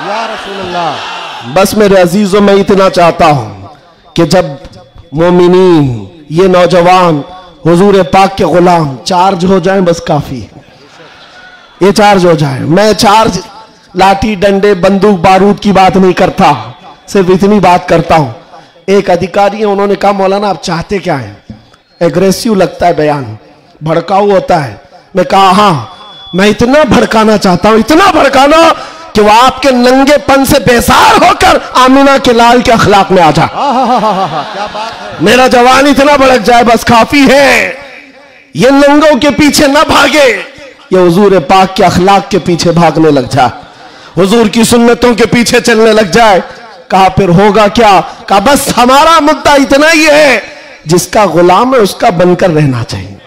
या रसूल अल्लाह। बस मेरे अजीजों, मैं इतना चाहता हूं कि जब मोमिनीन, ये नौजवान हुजूर पाक के गुलाम चार्ज हो जाएं, बस काफी है, ये चार्ज हो जाए। मैं चार्ज लाठी डंडे बंदूक बारूद की बात नहीं करता, सिर्फ इतनी बात करता हूं। एक अधिकारी है, उन्होंने कहा मौलाना आप चाहते क्या हैं? एग्रेसिव लगता है बयान, भड़काऊ होता है। मैं कहा हाँ, मैं इतना भड़काना चाहता हूं, इतना भड़काना कि वो आपके नंगेपन से बेजार होकर आमिना के लाल के अखलाक में आ जाए। क्या बात है। मेरा जवान इतना भड़क जाए, बस काफी है। ये नंगों के पीछे न भागे, ये हुजूर पाक के अखलाक के पीछे भागने लग जाए, हुजूर की सुन्नतों के पीछे चलने लग जाए। कहा फिर होगा क्या? कहा बस हमारा मुद्दा इतना ही है, जिसका गुलाम है उसका बनकर रहना चाहिए।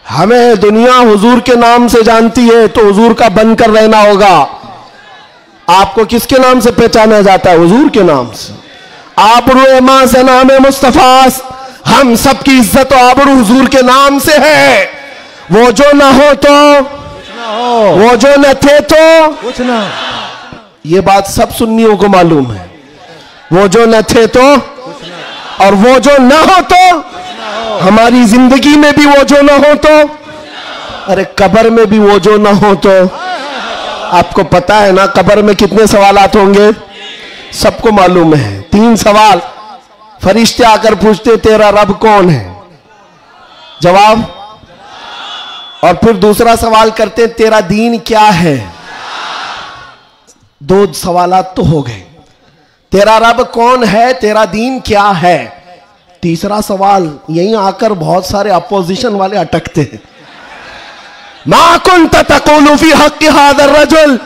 हमें दुनिया हुजूर के नाम से जानती है, तो हुजूर का बनकर रहना होगा। आपको किसके नाम से पहचाना जाता है? हुजूर के नाम से। आबरू मां से नाम मुस्तफा, हम सबकी इज्जत और आबरू हुजूर के नाम से है। वो जो ना हो तो वो जो न थे तो कुछ ना। ये बात सब सुन्नियों को मालूम है। वो जो न थे तो और वो जो ना हो तो, हमारी जिंदगी में भी वो जो ना हो तो, अरे कब्र में भी वो जो ना हो तो। आपको पता है ना कब्र में कितने सवालात होंगे? सबको मालूम है। 3 सवाल फरिश्ते आकर पूछते, तेरा रब कौन है? जवाब। और फिर दूसरा सवाल करते, तेरा दीन क्या है? 2 सवालात तो हो गए। तेरा रब कौन है, तेरा दीन क्या है। तीसरा सवाल यहीं आकर बहुत सारे अपोजिशन वाले अटकते हैं। मा कुंत तक़ूलु फी हक़्क़ि हाज़ा रजुल,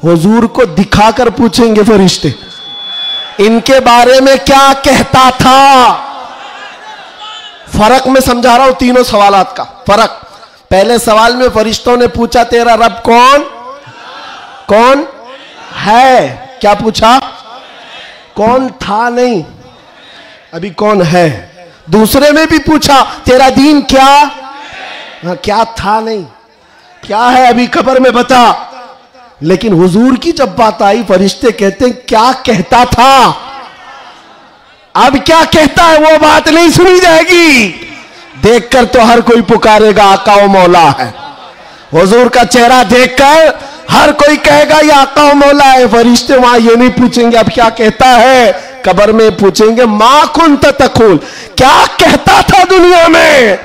हुजूर को दिखाकर पूछेंगे फरिश्ते, इनके बारे में क्या कहता था। फर्क में समझा रहा हूं तीनों सवालात का फर्क। पहले सवाल में फरिश्तों ने पूछा तेरा रब कौन है, क्या पूछा? कौन था नहीं, अभी कौन है। दूसरे में भी पूछा तेरा दीन क्या, हाँ, क्या था नहीं, क्या है अभी कब्र में बता। लेकिन हुजूर की जब बात आई, फरिश्ते कहते हैं क्या कहता था। अब क्या कहता है वो बात नहीं सुनी जाएगी। देखकर तो हर कोई पुकारेगा आका व मौला है। हुजूर का चेहरा देखकर हर कोई कहेगा ये आका व मौला है। फरिश्ते वहां ये नहीं पूछेंगे अब क्या कहता है, कब्र में पूछेंगे मा कुंत तक़ूल, क्या कहता था दुनिया में।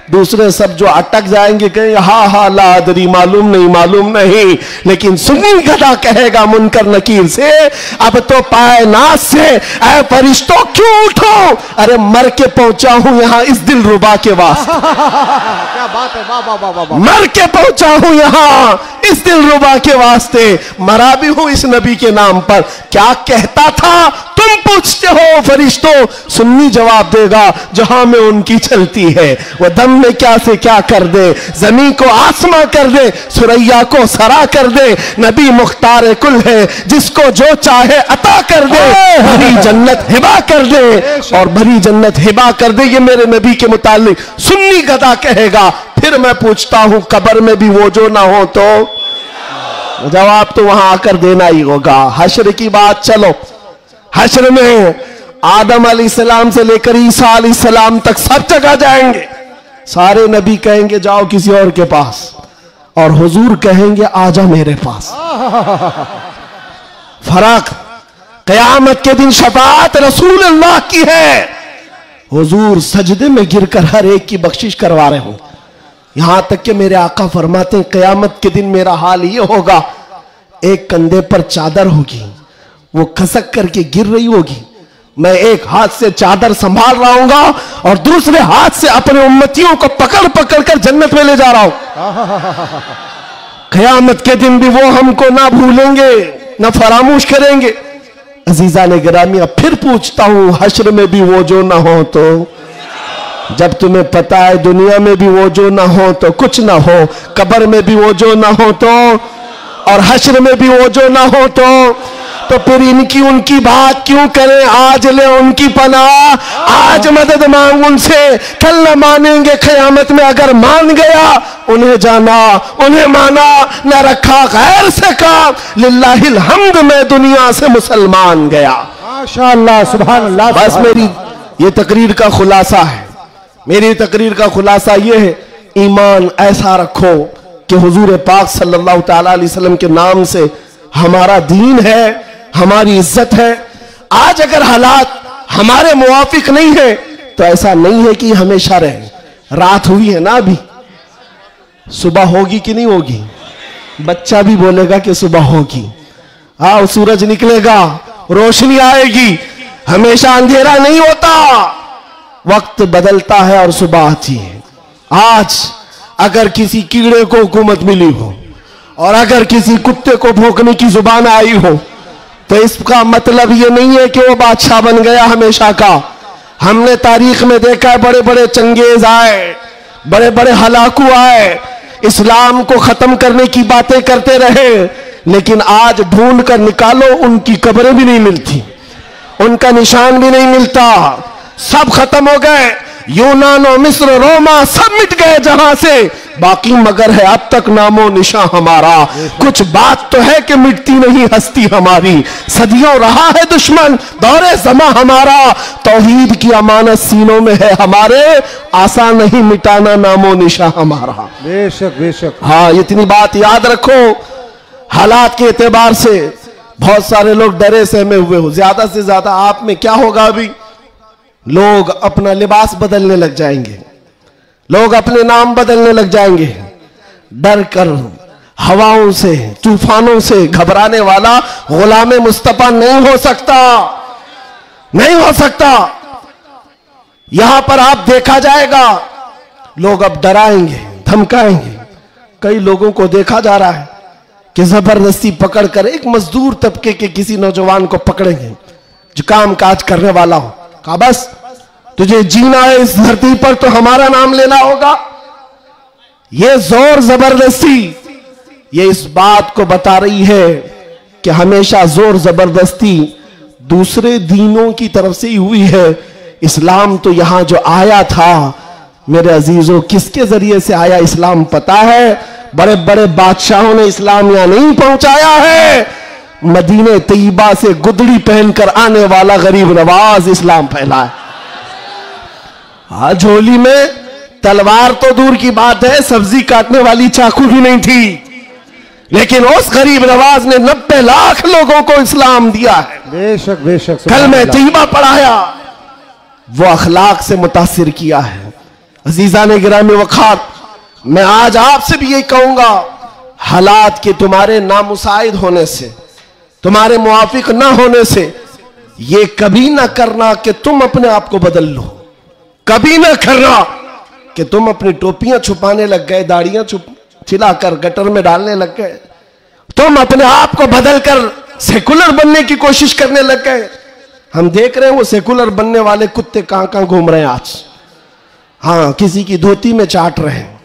दूसरे सब जो अटक जाएंगे कहेंगे हा हा ला अदरी, मालूम नहीं। लेकिन सुन्नी गधा कहेगा मुनकर नकीर से, अब तो पाए नाज से ऐ फरिश्तों क्यों उठो, अरे मर के पहुंचा हूं यहां इस दिल रुबा के वास्ते। क्या बात है, वाह वाह वाह वाह। मर के पहुंचा हूं यहां इस दिल रुबा के वास्ते, मरा भी हूं इस नबी के नाम पर। क्या कहता था तुम पूछते हो फरिश्तों, सुन्नी जवाब देगा जहां में उनकी चलती है। वह दम में क्या से क्या कर दे, जमीन को आसमां कर दे, सुरैया को सरा कर दे। नबी मुख्तार कुल है, जिसको जो चाहे अता कर दे। भरी जन्नत हिबा कर दे और भरी जन्नत हिबा कर दे। ये मेरे नबी के मुतालिक सुन्नी गदा कहेगा। फिर मैं पूछता हूं कब्र में भी वो जो ना हो तो, जवाब तो वहां आकर देना ही होगा। हश्र की बात, चलो हश्र में आदम अलैहिस्सलाम से लेकर ईसा अलैहिस्सलाम तक सब जगह जाएंगे। सारे नबी कहेंगे जाओ किसी और के पास, और हुजूर कहेंगे आजा मेरे पास। फर्क, क़यामत के दिन शफाअत रसूल अल्लाह की है। हुजूर सजदे में गिरकर हर एक की बख्शिश करवा रहे हो। यहां तक कि मेरे आका फरमाते हैं क़यामत के दिन मेरा हाल ये होगा, एक कंधे पर चादर होगी, वो खसक करके गिर रही होगी, मैं एक हाथ से चादर संभाल रहा हूंगा और दूसरे हाथ से अपने उम्मतियों को पकड़ पकड़ कर जन्नत में ले जा रहा हूं। क़यामत के दिन भी वो हमको ना भूलेंगे ना फरामोश करेंगे। अजीजा ने गिरामी, अब फिर पूछता हूं हश्र में भी वो जो ना हो तो, जब तुम्हें पता है दुनिया में भी वो जो ना हो तो कुछ ना हो, कब्र में भी वो जो ना हो तो, और हश्र में भी वो जो ना हो तो फिर इनकी उनकी बात क्यों करें। आज ले उनकी पनाह, आज मदद मांग उनसे, कल न मानेंगे क़यामत में। अगर मान गया उन्हें जाना, उन्हें माना, न रखा गैर से काम। लिल्लाहिल हम्द, मैं दुनिया से मुसलमान गया। माशाअल्लाह, सुभान अल्लाह। बस मेरी ये तकरीर का खुलासा है, मेरी तकरीर का खुलासा ये है, ईमान ऐसा रखो कि हुजूर पाक सल्लल्लाहु तआला अलैहि वसल्लम के नाम से हमारा दीन है, हमारी इज्जत है। आज अगर हालात हमारे मुवाफिक नहीं है तो ऐसा नहीं है कि हमेशा रहे। रात हुई है ना, अभी सुबह होगी कि नहीं होगी? बच्चा भी बोलेगा कि सुबह होगी। हाँ, सूरज निकलेगा, रोशनी आएगी, हमेशा अंधेरा नहीं होता, वक्त बदलता है और सुबह आती है। आज अगर किसी कीड़े को हुकूमत मिली हो और अगर किसी कुत्ते को भौंकने की जुबान आई हो तो इसका मतलब ये नहीं है कि वो बादशाह बन गया हमेशा का। हमने तारीख में देखा है, बड़े बड़े चंगेज आए, बड़े बड़े हलाकू आए, इस्लाम को खत्म करने की बातें करते रहे, लेकिन आज ढूंढ कर निकालो उनकी कब्रें भी नहीं मिलती, उनका निशान भी नहीं मिलता, सब खत्म हो गए। यूनान और मिस्र, रोमा सब मिट गए जहां से, बाकी मगर है अब तक नामो निशान हमारा। कुछ बात तो है कि मिटती नहीं हस्ती हमारी, सदियों रहा है दुश्मन दौरे जमा हमारा। तौहीद की अमानत सीनों में है हमारे, आसान नहीं मिटाना नामो निशान हमारा। बेशक बेशक। हाँ, इतनी बात याद रखो। हालात के एतबार से बहुत सारे लोग डरे सहमे हुए हो। ज्यादा से ज्यादा आप में क्या होगा, अभी लोग अपना लिबास बदलने लग जाएंगे, लोग अपने नाम बदलने लग जाएंगे। डर कर हवाओं से, तूफानों से घबराने वाला गुलाम मुस्तफा नहीं हो सकता, नहीं हो सकता। यहां पर आप देखा जाएगा, लोग अब डराएंगे, धमकाएंगे। कई लोगों को देखा जा रहा है कि जबरदस्ती पकड़कर एक मजदूर तबके के किसी नौजवान को पकड़ेंगे जो काम काज करने वाला हो, कहा बस तुझे जीना है इस धरती पर तो हमारा नाम लेना होगा। यह जोर जबरदस्ती ये इस बात को बता रही है कि हमेशा जोर जबरदस्ती दूसरे दीनों की तरफ से ही हुई है। इस्लाम तो यहां जो आया था मेरे अजीजों, किसके जरिए से आया इस्लाम पता है? बड़े बड़े बादशाहों ने इस्लाम यहां नहीं पहुंचाया है, मदीने तैयबा से गुदड़ी पहनकर आने वाला गरीब नवाज इस्लाम फैला है। हाँ, झोली में तलवार तो दूर की बात है, सब्जी काटने वाली चाकू भी नहीं थी, लेकिन उस गरीब नवाज ने 90 लाख लोगों को इस्लाम दिया है। बेशक बेशक। कल में तैयबा पढ़ाया, वो अखलाक से मुतासिर किया है। अजीजा ने गिरामी वखात, मैं आज आपसे भी यही कहूंगा, हालात के तुम्हारे नामुसाइद होने से, तुम्हारे मुआफिक ना होने से, ये कभी ना करना कि तुम अपने आप को बदल लो। कभी ना करना कि तुम अपनी टोपियां छुपाने लग गए, दाढ़ियां छिलाकर गटर में डालने लग गए, तुम अपने आप को बदलकर सेकुलर बनने की कोशिश करने लग गए। हम देख रहे हैं वो सेकुलर बनने वाले कुत्ते कहां कहां घूम रहे हैं आज। हाँ, किसी की धोती में चाट रहे हैं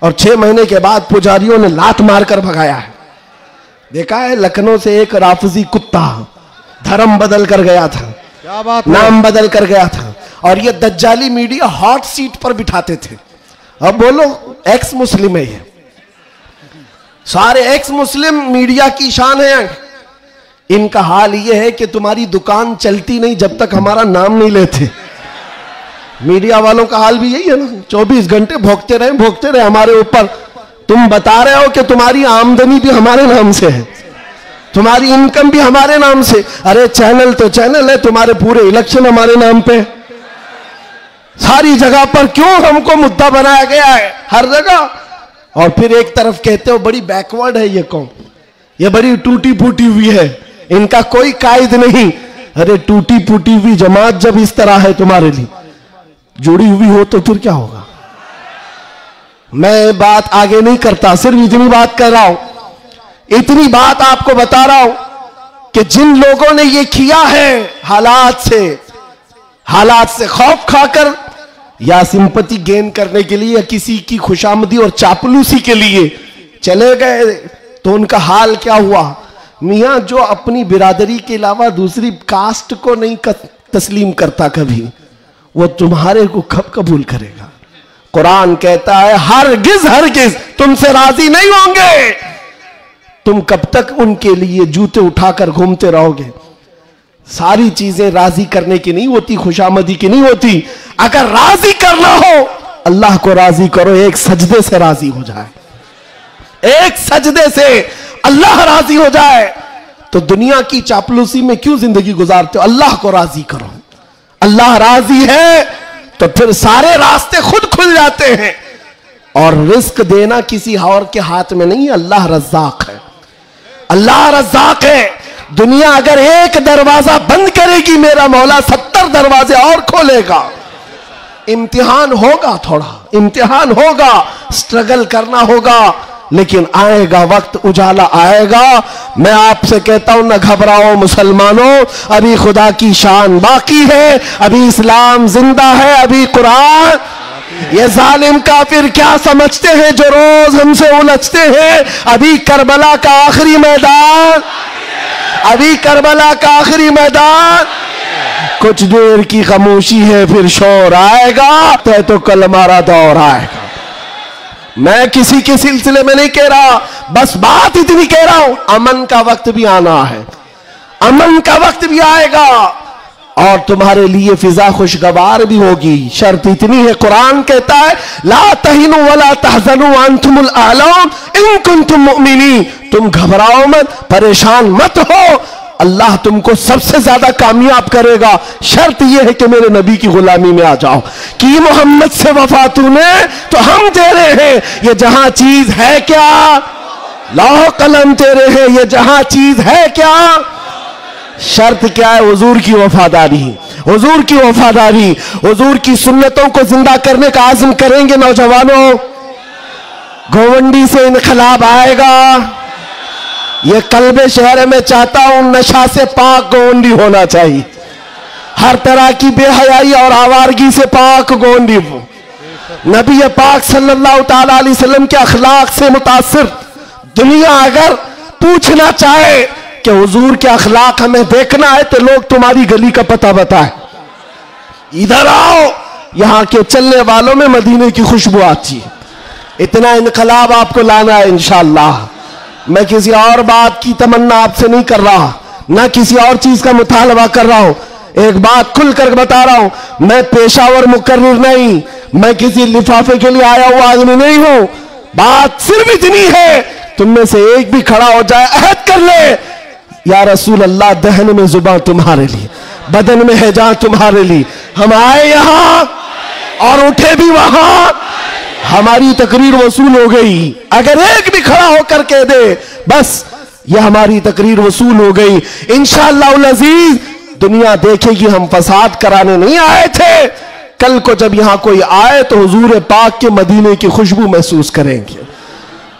और 6 महीने के बाद पुजारियों ने लात मारकर भगाया है। देखा है, लखनऊ से एक राफजी कुत्ता धर्म बदल कर गया था, क्या बात, नाम बदल कर गया था, और ये दज्जाली मीडिया हॉट सीट पर बिठाते थे। अब बोलो एक्स मुस्लिम है, ये सारे एक्स मुस्लिम मीडिया की शान है। इनका हाल ये है कि तुम्हारी दुकान चलती नहीं जब तक हमारा नाम नहीं लेते। मीडिया वालों का हाल भी यही है ना, 24 घंटे भोगते रहे हमारे ऊपर। तुम बता रहे हो कि तुम्हारी आमदनी भी हमारे नाम से है, तुम्हारी इनकम भी हमारे नाम से। अरे चैनल तो चैनल है, तुम्हारे पूरे इलेक्शन हमारे नाम पे, सारी जगह पर क्यों हमको मुद्दा बनाया गया है हर जगह। और फिर एक तरफ कहते हो बड़ी बैकवर्ड है ये कौम, ये बड़ी टूटी फूटी हुई है, इनका कोई कायद नहीं। अरे टूटी फूटी हुई जमात जब इस तरह है तुम्हारे लिए जुड़ी हुई हो तो फिर क्या होगा? मैं बात आगे नहीं करता, सिर्फ इतनी बात कर रहा हूं, इतनी बात आपको बता रहा हूं कि जिन लोगों ने ये किया है हालात से खौफ खाकर या सिंपैथी गेन करने के लिए या किसी की खुशामदी और चापलूसी के लिए चले गए, तो उनका हाल क्या हुआ? मियाँ जो अपनी बिरादरी के अलावा दूसरी कास्ट को नहीं तस्लीम करता कभी, वो तुम्हारे को कब कबूल करेगा? कुरान कहता है हरगिज हरगिज तुमसे राजी नहीं होंगे। तुम कब तक उनके लिए जूते उठाकर घूमते रहोगे? सारी चीजें राजी करने की नहीं होती, खुशामदी की नहीं होती। अगर राजी करना हो अल्लाह को राजी करो, एक सजदे से राजी हो जाए, एक सजदे से अल्लाह राजी हो जाए। तो दुनिया की चापलूसी में क्यों जिंदगी गुजारते हो? अल्लाह को राजी करो। अल्लाह राजी है तो फिर सारे रास्ते खुद खुल जाते हैं। और रिस्क देना किसी और के हाथ में नहीं है, अल्लाह रज़्ज़ाक़ है, अल्लाह रज़्ज़ाक़ है। दुनिया अगर एक दरवाजा बंद करेगी, मेरा मौला 70 दरवाजे और खोलेगा। इम्तिहान होगा, थोड़ा इम्तिहान होगा, स्ट्रगल करना होगा, लेकिन आएगा वक्त, उजाला आएगा। मैं आपसे कहता हूं न घबराओ मुसलमानों, अभी खुदा की शान बाकी है, अभी इस्लाम जिंदा है, अभी कुरान। ये जालिम काफिर क्या समझते हैं जो रोज हमसे उलझते हैं? अभी करबला का आखिरी मैदान, अभी करबला का आखिरी मैदान। कुछ देर की खामोशी है, फिर शोर आएगा, तय तो कल हमारा दौर आएगा। मैं किसी के सिलसिले में नहीं कह रहा, बस बात इतनी कह रहा हूं, अमन का वक्त भी आना है, अमन का वक्त भी आएगा और तुम्हारे लिए फिजा खुशगवार भी होगी। शर्त इतनी है, कुरान कहता है ला तहिनु वला तहज़नु अंतुमुल आलौन इन कुंतुम मुमिनीन। तुम घबराओ मत, परेशान मत हो, अल्लाह तुमको सबसे ज्यादा कामयाब करेगा। शर्त यह है कि मेरे नबी की गुलामी में आ जाओ। कि मोहम्मद से वफा तूने तो हम तेरे हैं, ये जहां चीज है क्या, लौह कलम तेरे हैं, ये जहां चीज है क्या। शर्त क्या है? हुजूर की वफादारी, हुजूर की वफादारी, हुजूर की सुन्नतों को जिंदा करने का आज़म करेंगे नौजवानों। गोवंडी से इनकलाब आएगा। ये कल्बे शहर में चाहता हूं नशा से पाक गोवंडी होना चाहिए, हर तरह की बेहयाई और आवारगी से पाक गोवंडी हो। नबी पाक सल्लल्लाहु ताला अलैहि वसल्लम के अखलाक से मुतासिर दुनिया अगर पूछना चाहे कि हुजूर के अखलाक हमें देखना है, तो लोग तुम्हारी गली का पता बताए, इधर आओ, यहां के चलने वालों में मदीने की खुशबू आती है। इतना इनकलाब आपको लाना है इंशाअल्लाह। मैं किसी और बात की तमन्ना आपसे नहीं कर रहा, ना किसी और चीज का मुतालबा कर रहा हूं। एक बात खुलकर बता रहा हूं, मैं पेशावर मुकर्रिर नहीं, मैं किसी लिफाफे के लिए आया हुआ आदमी नहीं हूं। बात सिर्फ इतनी है, तुम में से एक भी खड़ा हो जाए, अहद कर ले, या रसूल अल्लाह, दहन में जुबान तुम्हारे लिए, बदन में है जान तुम्हारे लिए। हम आए यहां और उठे भी वहां, हमारी तकरीर वसूल हो गई। अगर एक भी खड़ा होकर कह दे बस ये हमारी तकरीर वसूल हो गई, इंशाअल्लाह अज़ीज दुनिया देखेगी हम फसाद कराने नहीं आए थे। कल को जब यहां कोई आए तो हुजूर पाक के मदीने की खुशबू महसूस करेंगे।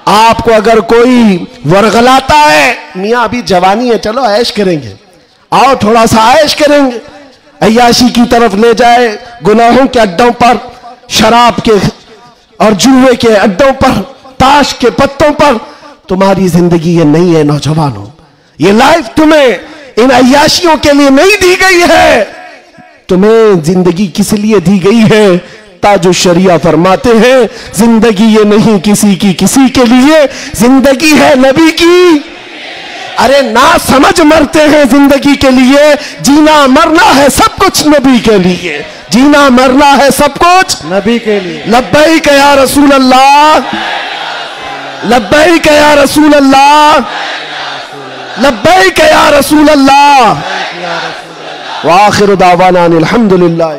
आपको अगर कोई वरगलाता है, मियाँ अभी जवानी है, चलो ऐश करेंगे, आओ थोड़ा सा ऐश करेंगे, अय्याशी की तरफ ले जाए, गुनाहों के अड्डों पर, शराब के और जुए के अड्डों पर, ताश के पत्तों पर, तुम्हारी जिंदगी ये नहीं है नौजवानों। ये लाइफ तुम्हें इन अय्याशियों के लिए नहीं दी गई है, तुम्हें जिंदगी किस लिए दी गई है? ताजु शरिया फरमाते हैं जिंदगी ये नहीं किसी की किसी के लिए, जिंदगी है नबी की। अरे ना समझ मरते हैं जिंदगी के लिए, जीना मरना है सब कुछ नबी के लिए, जीना मरना है सब कुछ नबी के लिए। लब्बैक या रसूल अल्लाह, लब्बैक या रसूल अल्लाह, लब्बैक या रसूल अल्लाह। व आखिर दावाना अनिल हम्दुलिल्लाह।